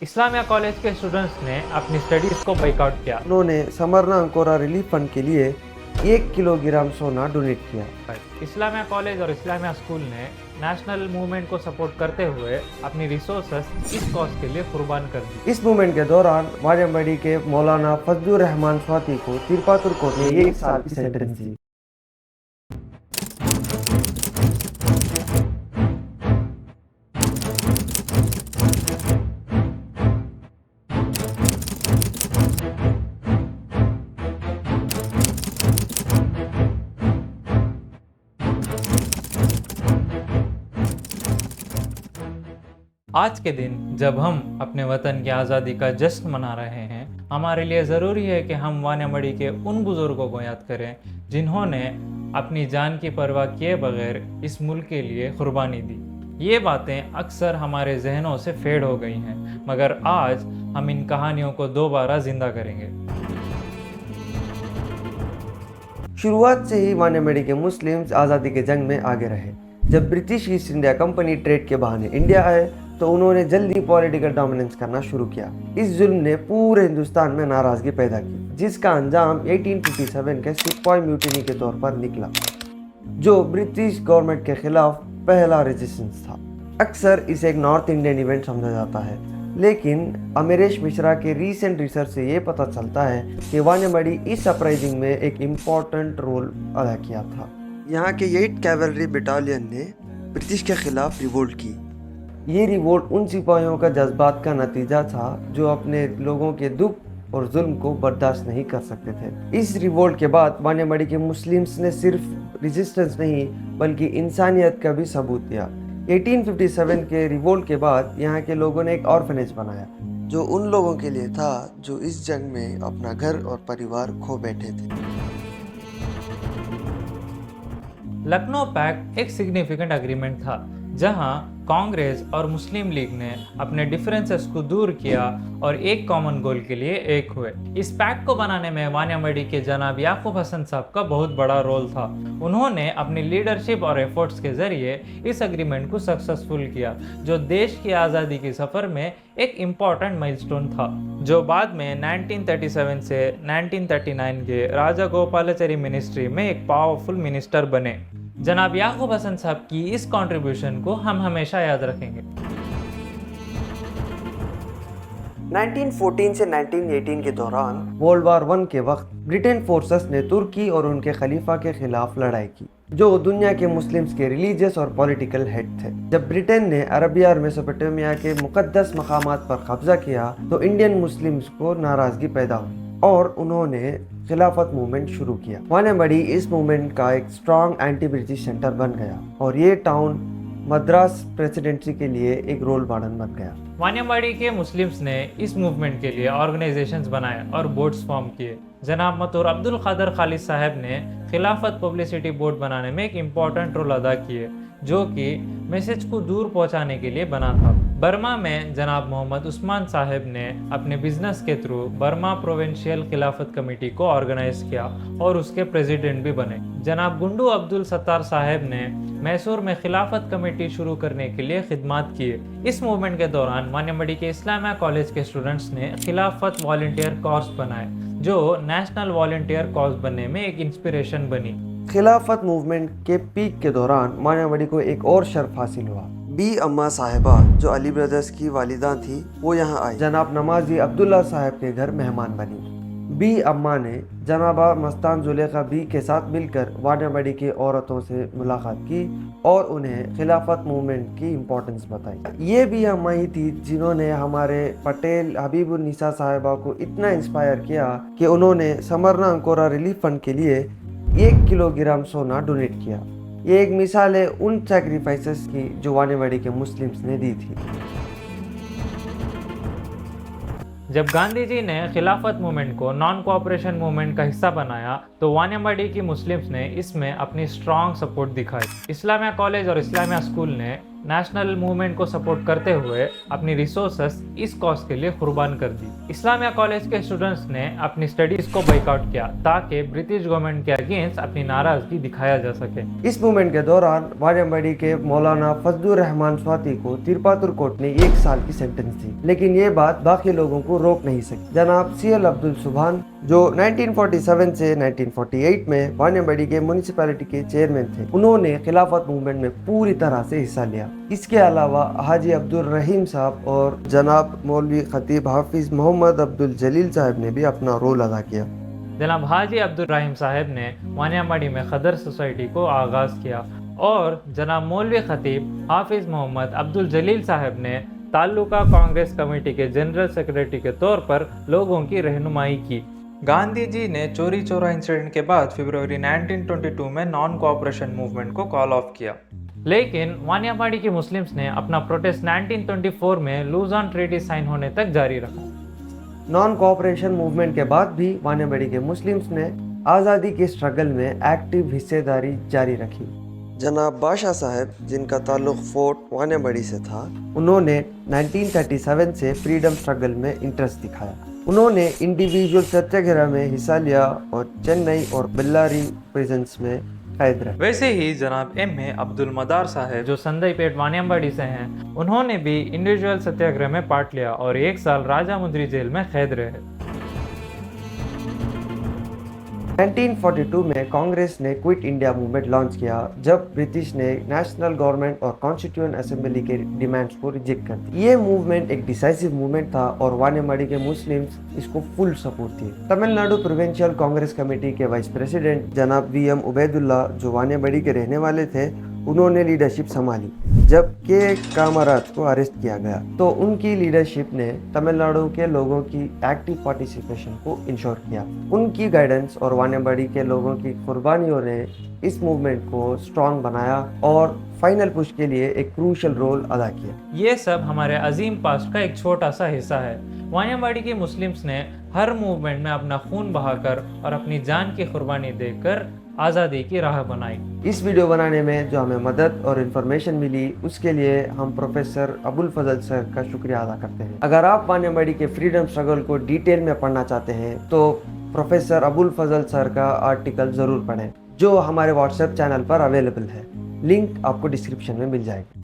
Islamia college के students ने अपनी स्टडीज को बाइकआउट किया। उन्होंने समरना अंकोरा रिलीफ फंड के लिए 1 किलोग्राम सोना डोनेट किया। इस्लामिया कॉलेज और इस्लामिया स्कूल ने नेशनल मूवमेंट को सपोर्ट करते हुए अपनी रिसोर्सेस इस कॉज के लिए कुर्बान कर दी। इस मूवमेंट के दौरान वानियामाडी के मौलाना फजलुर रहमान स्वाति को तिरपातुर कोर्ट ने 1 साल की सेंटेंस दी। आज के दिन जब हम अपने वतन की आज़ादी का जश्न मना रहे हैं, हमारे लिए ज़रूरी है कि हम वानियामाडी के उन बुज़ुर्गों को याद करें जिन्होंने अपनी जान की परवाह किए बगैर इस मुल्क के लिए कुर्बानी दी। ये बातें अक्सर हमारे जहनों से फेड हो गई हैं, मगर आज हम इन कहानियों को दोबारा जिंदा करेंगे। शुरुआत से ही वानियामाडी के मुस्लिम्स आज़ादी के जंग में आगे रहे। जब British east India company trade के बहाने इंडिया आए तो उन्होंने जल्दी पॉलिटिकल डोमिनेंस करना शुरू किया। इस जुल्म ने पूरे हिंदुस्तान में नाराजगी पैदा की, जिसका अंजाम 1857 के सिपाही म्यूटिनी के तौर पर निकला, जो ब्रिटिश गवर्नमेंट के खिलाफ पहला रेजिस्टेंस था। अक्सर इसे एक नॉर्थ इंडियन इवेंट समझा जाता है, लेकिन अमरेश मिश्रा के रीसेंट रिसर्च से ये पता चलता है कि वानियामाडी इस अपराइजिंग में एक इम्पॉर्टेंट रोल अदा किया था। यहाँ के 8 कैवलरी बटालियन ने ब्रिटिश के खिलाफ रिवोल्ट की। ये रिवोल्ट उन सिपाहियों का जज्बात का नतीजा था जो अपने लोगों के दुख और जुल्म को बर्दाश्त नहीं कर सकते थे। इस रिवोल्ट के बाद वानियामाडी के मुस्लिम्स ने सिर्फ रेजिस्टेंस नहीं बल्कि इंसानियत का भी सबूत दिया। 1857 के रिवोल्ट के बाद यहाँ के लोगों ने एक ऑर्फनेज बनाया, जो उन लोगों के लिए था जो इस जंग में अपना घर और परिवार खो बैठे थे। लखनऊ पैक्ट एक सिग्निफिकेंट एग्रीमेंट था, जहां कांग्रेस और मुस्लिम लीग ने अपने डिफरेंसेस को दूर किया और एक कॉमन गोल के लिए एक हुए। इस पैक्ट को बनाने में वानियामाडी के जनाब याकूब हसन साहब का बहुत बड़ा रोल था। उन्होंने अपनी लीडरशिप और एफर्ट्स के जरिए इस एग्रीमेंट को सक्सेसफुल किया, जो देश की आज़ादी के सफ़र में एक इम्पॉर्टेंट माइलस्टोन था, जो बाद में 1937 से 1939 के राजा गोपालाचारी मिनिस्ट्री में एक पावरफुल मिनिस्टर बने। जनाब याकूब हसन साहब की इस कंट्रीब्यूशन को हम हमेशा याद रखेंगे। 1914 से 1918 के दौरान वर्ल्ड वार 1 के वक्त ब्रिटेन फोर्सेस ने तुर्की और उनके खलीफा के खिलाफ लड़ाई की, जो दुनिया के मुस्लिम्स के रिलीजियस और पॉलिटिकल हेड थे। जब ब्रिटेन ने अरबिया और मेसोपोटामिया के मुकद्दस मकामात पर कब्जा किया तो इंडियन मुस्लिम्स को नाराजगी पैदा हुई और उन्होंने खिलाफत मूवमेंट शुरू किया। वानियामाडी इस मूवमेंट का एक स्ट्रॉन्ग एंटी ब्रिटिश सेंटर बन गया और ये टाउन मद्रास प्रेसिडेंसी के लिए एक रोल मॉडल बन गया। वानियामाडी के मुस्लिम्स ने इस मूवमेंट के लिए ऑर्गेनाइजेशंस बनाए और बोर्ड्स फॉर्म किए। जनाब मतूर अब्दुल कादर खालिद साहब ने खिलाफत पब्लिसिटी बोर्ड बनाने में एक इम्पॉर्टेंट रोल अदा किए, जो कि मैसेज को दूर पहुंचाने के लिए बना था। बर्मा में जनाब मोहम्मद उस्मान साहब ने अपने बिजनेस के थ्रू बर्मा प्रोविंशियल खिलाफत कमेटी को ऑर्गेनाइज किया और उसके प्रेसिडेंट भी बने। जनाब गुंडू अब्दुल सत्तार साहब ने मैसूर में खिलाफत कमेटी शुरू करने के लिए खिदमत किए। इस मूवमेंट के दौरान वानियामाडी के इस्लामिया कॉलेज के स्टूडेंट्स ने खिलाफत वॉलंटियर कॉर्प्स बनाए, जो नेशनल वॉलंटियर कॉर्प्स बनने में एक इंस्पिरेशन बनी। खिलाफत मूवमेंट के पीक के दौरान वानियामाडी को एक और शर्फ हासिल हुआ। बी अम्मा साहिबा, जो अली ब्रदर्स की वालिदा थी, वो यहाँ आई। जनाब नमाजी अब्दुल्ला साहब के घर मेहमान बनी। बी अम्मा ने जनाबा मस्तान जुलेखा बी के साथ मिलकर वानियामाडी की औरतों से मुलाकात की और उन्हें खिलाफत मूवमेंट की इम्पोर्टेंस बताई। ये भी अम्मा ही थी जिन्होंने हमारे पटेल हबीबुन्निसा साहिबा को इतना इंस्पायर किया कि उन्होंने समरना अंकोरा रिलीफ फंड के लिए 1 किलोग्राम सोना डोनेट किया। ये एक मिसाल है उन सैक्रिफाइसेस की जो वानियामाडी के मुस्लिम्स ने दी थी। जब गांधी जी ने खिलाफत मूवमेंट को नॉन कोऑपरेशन मूवमेंट का हिस्सा बनाया तो वानियामाडी की मुस्लिम्स ने इसमें अपनी स्ट्रॉन्ग सपोर्ट दिखाई। इस्लामिया कॉलेज और इस्लामिया स्कूल ने नेशनल मूवमेंट को सपोर्ट करते हुए अपनी रिसोर्सेस इस कॉज के लिए कुर्बान कर दी। इस्लामिया कॉलेज के स्टूडेंट्स ने अपनी स्टडीज को बाइकआउट किया ताकि ब्रिटिश गवर्नमेंट के अगेंस्ट अपनी नाराजगी दिखाया जा सके। इस मूवमेंट के दौरान वानियामाडी के मौलाना फजलुर रहमान स्वाति को तिरपातुर कोर्ट ने 1 साल की सेंटेंस दी, लेकिन ये बात बाकी लोगों को रोक नहीं सकी। जनाब CL अब्दुल सुभान जो 1947 से 1948 में वानियामाडी के म्यूनिसिपैलिटी के चेयरमैन थे, उन्होंने खिलाफत मूवमेंट में पूरी तरह से हिस्सा लिया। इसके अलावा हाजी अब्दुल रहीम साहब और जनाब मौलवी खतीब हाफिज मोहम्मद अब्दुल जलील साहब ने भी अपना रोल अदा किया। जनाब हाजी अब्दुल रहीम साहब ने वानियामाडी में खदर सोसाइटी को आगाज किया और जनाब मौलवी खतीब हाफिज मोहम्मद अब्दुल जलील साहब ने ताल्लुका कांग्रेस कमेटी के जनरल सेक्रेटरी के तौर पर लोगों की रहनुमाई की। गांधी जी ने चोरी चौरा इंसिडेंट के बाद फरवरी 1922 में नॉन कोऑपरेशन मूवमेंट को कॉल ऑफ किया, लेकिन वानियामाडी के मुस्लिम्स ने अपना प्रोटेस्ट 1924 में लुज़ान ट्रीटी साइन होने तक जारी रखा। नॉन कोऑपरेशन मूवमेंट के बाद भी वानियामाडी के मुस्लिम्स ने आज़ादी के स्ट्रगल में एक्टिव हिस्सेदारी जारी रखी। जनाब बादशाह साहब, जिनका ताल्लुक फोर्ट वानियामाडी से था, उन्होंने 1937 से फ्रीडम स्ट्रगल में इंटरेस्ट दिखाया। उन्होंने इंडिविजुअल सत्याग्रह में हिस्सा लिया और चेन्नई और बेल्लारी प्रिजन्स में कैद रहे। वैसे ही जनाब M.A. अब्दुल मदार साहब जो संदईपेट वानियामाडी से हैं, उन्होंने भी इंडिविजुअल सत्याग्रह में पार्ट लिया और 1 साल राजा मुंद्री जेल में कैद रहे। 1942 में कांग्रेस ने क्विट इंडिया मूवमेंट लॉन्च किया, जब ब्रिटिश ने नेशनल गवर्नमेंट और कॉन्स्टिट्यूएंट असेंबली के डिमांड्स को रिजेक्ट कर दिया। ये मूवमेंट एक डिसाइसिव मूवमेंट था और वानियामाडी के मुस्लिम्स इसको फुल सपोर्ट दिए। तमिलनाडु प्रोविंशियल कांग्रेस कमेटी के वाइस प्रेसिडेंट जनाब VM उबैदुल्ला, जो वानियामाडी के रहने वाले थे, उन्होंने लीडरशिप संभाली जब के कामराज को अरेस्ट किया गया। तो उनकी लीडरशिप ने तमिलनाडु के लोगों की एक्टिव पार्टिसिपेशन को इंश्योर किया। उनकी गाइडेंस और वानियामाडी के लोगों की कुर्बानियों ने इस मूवमेंट को स्ट्रॉन्ग बनाया और फाइनल पुश के लिए एक क्रूशियल रोल अदा किया। ये सब हमारे अजीम पास्ट का एक छोटा सा हिस्सा है। वानियामाडी के मुस्लिम्स ने हर मूवमेंट में अपना खून बहाकर और अपनी जान की कुर्बानी देकर आज़ादी की राह बनाई। इस वीडियो बनाने में जो हमें मदद और इन्फॉर्मेशन मिली, उसके लिए हम प्रोफेसर अबुल फजल सर का शुक्रिया अदा करते हैं। अगर आप वानियामाडी के फ्रीडम स्ट्रगल को डिटेल में पढ़ना चाहते हैं तो प्रोफेसर अबुल फजल सर का आर्टिकल ज़रूर पढ़ें, जो हमारे व्हाट्सएप चैनल पर अवेलेबल है। लिंक आपको डिस्क्रिप्शन में मिल जाएगी।